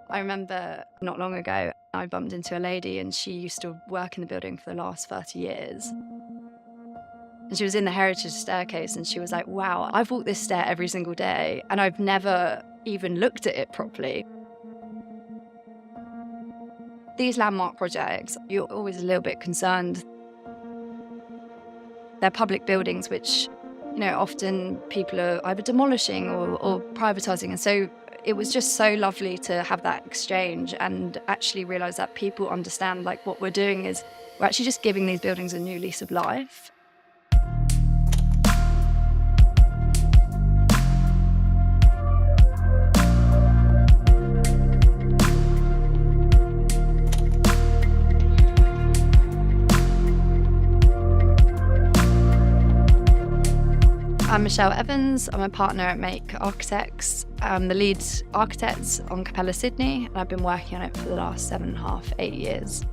I remember not long ago, I bumped into a lady and she used to work in the building for the last 30 years. And she was in the heritage staircase and she was like, wow, I've walked this stair every single day and I've never even looked at it properly. These landmark projects, you're always a little bit concerned. They're public buildings which, often people are either demolishing or privatising. And so it was just so lovely to have that exchange and actually realise that people understand what we're doing is we're actually just giving these buildings a new lease of life. I'm Michelle Evans. I'm a partner at Make Architects. I'm the lead architect on Capella Sydney, and I've been working on it for the last 7.5, 8 years.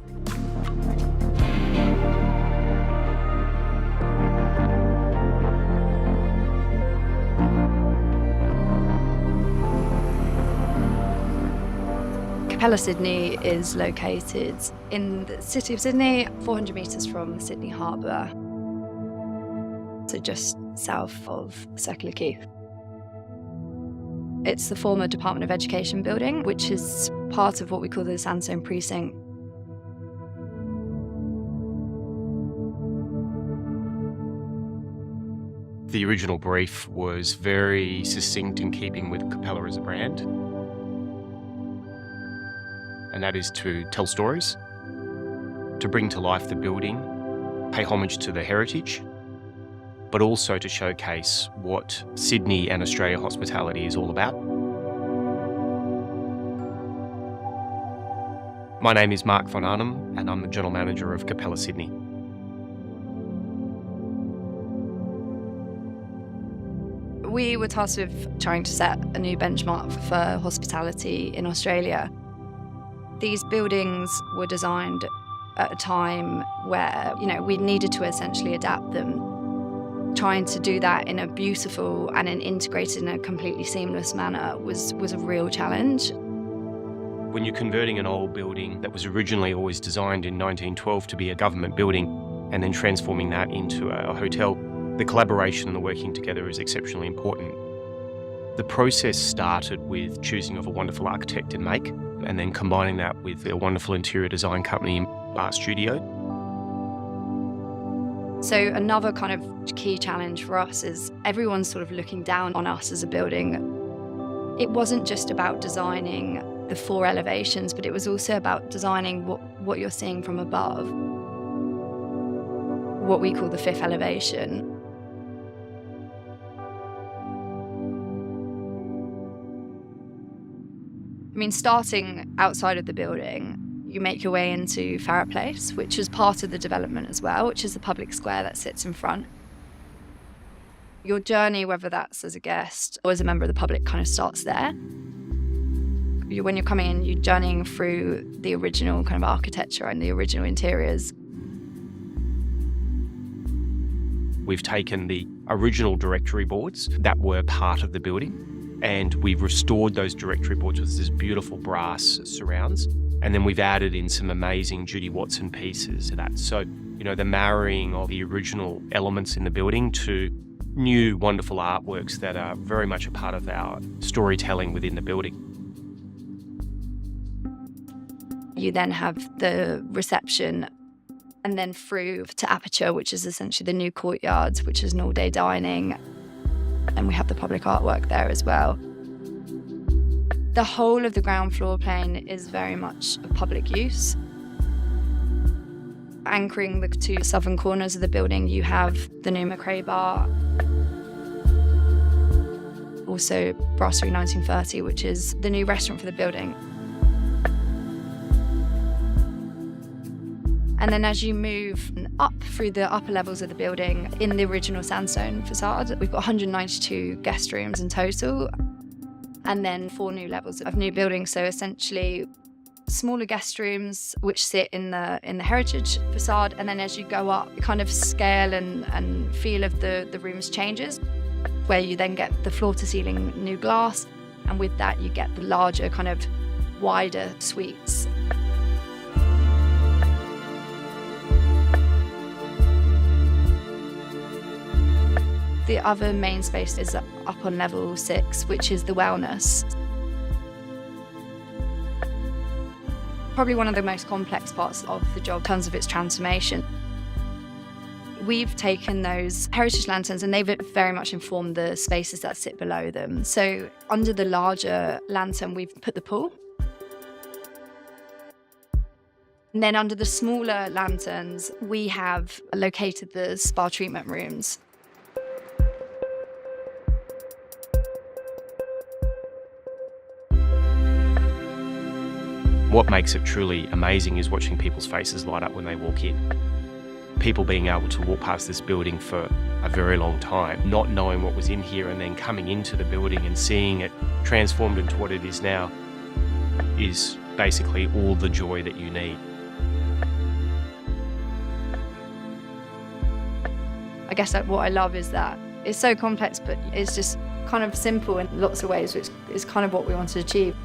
Capella Sydney is located in the city of Sydney, 400 metres from Sydney Harbour, so just south of Circular Quay. It's the former Department of Education building, which is part of what we call the Sandstone Precinct. The original brief was very succinct in keeping with Capella as a brand. And that is to tell stories, to bring to life the building, pay homage to the heritage, but also to showcase what Sydney and Australia hospitality is all about. My name is Mark von Arnhem, and I'm the General Manager of Capella Sydney. We were tasked with trying to set a new benchmark for hospitality in Australia. These buildings were designed at a time where, we needed to essentially adapt them. Trying to do that in a beautiful and integrated in a completely seamless manner was a real challenge. When you're converting an old building that was originally always designed in 1912 to be a government building and then transforming that into a hotel, the collaboration and the working together is exceptionally important. The process started with choosing of a wonderful architect in Make and then combining that with a wonderful interior design company, Art Studio. So another kind of key challenge for us is everyone's sort of looking down on us as a building. It wasn't just about designing the 4 elevations, but it was also about designing what you're seeing from above, what we call the 5th elevation. Starting outside of the building, you make your way into Farrer Place, which is part of the development as well, which is the public square that sits in front. Your journey, whether that's as a guest or as a member of the public, kind of starts there. When you're coming in, you're journeying through the original kind of architecture and the original interiors. We've taken the original directory boards that were part of the building, and we've restored those directory boards with this beautiful brass surrounds. And then we've added in some amazing Judy Watson pieces to that. So, the marrying of the original elements in the building to new wonderful artworks that are very much a part of our storytelling within the building. You then have the reception and then through to Aperture, which is essentially the new courtyards, which is an all-day dining. And we have the public artwork there as well. The whole of the ground floor plane is very much of public use. Anchoring the 2 southern corners of the building, you have the new McRae Bar. Also Brasserie 1930, which is the new restaurant for the building. And then as you move up through the upper levels of the building, in the original sandstone facade, we've got 192 guest rooms in total. And then 4 new levels of new buildings. So essentially smaller guest rooms which sit in the heritage facade. And then as you go up, the kind of scale and feel of the rooms changes, where you then get the floor to ceiling new glass. And with that, you get the larger kind of wider suites. The other main space is up on level 6, which is the wellness. Probably one of the most complex parts of the job in terms of its transformation. We've taken those heritage lanterns and they've very much informed the spaces that sit below them. So under the larger lantern, we've put the pool. And then under the smaller lanterns, we have located the spa treatment rooms. What makes it truly amazing is watching people's faces light up when they walk in. People being able to walk past this building for a very long time, not knowing what was in here, and then coming into the building and seeing it transformed into what it is now is basically all the joy that you need. I guess what I love is that it's so complex, but it's just kind of simple in lots of ways, which is kind of what we want to achieve.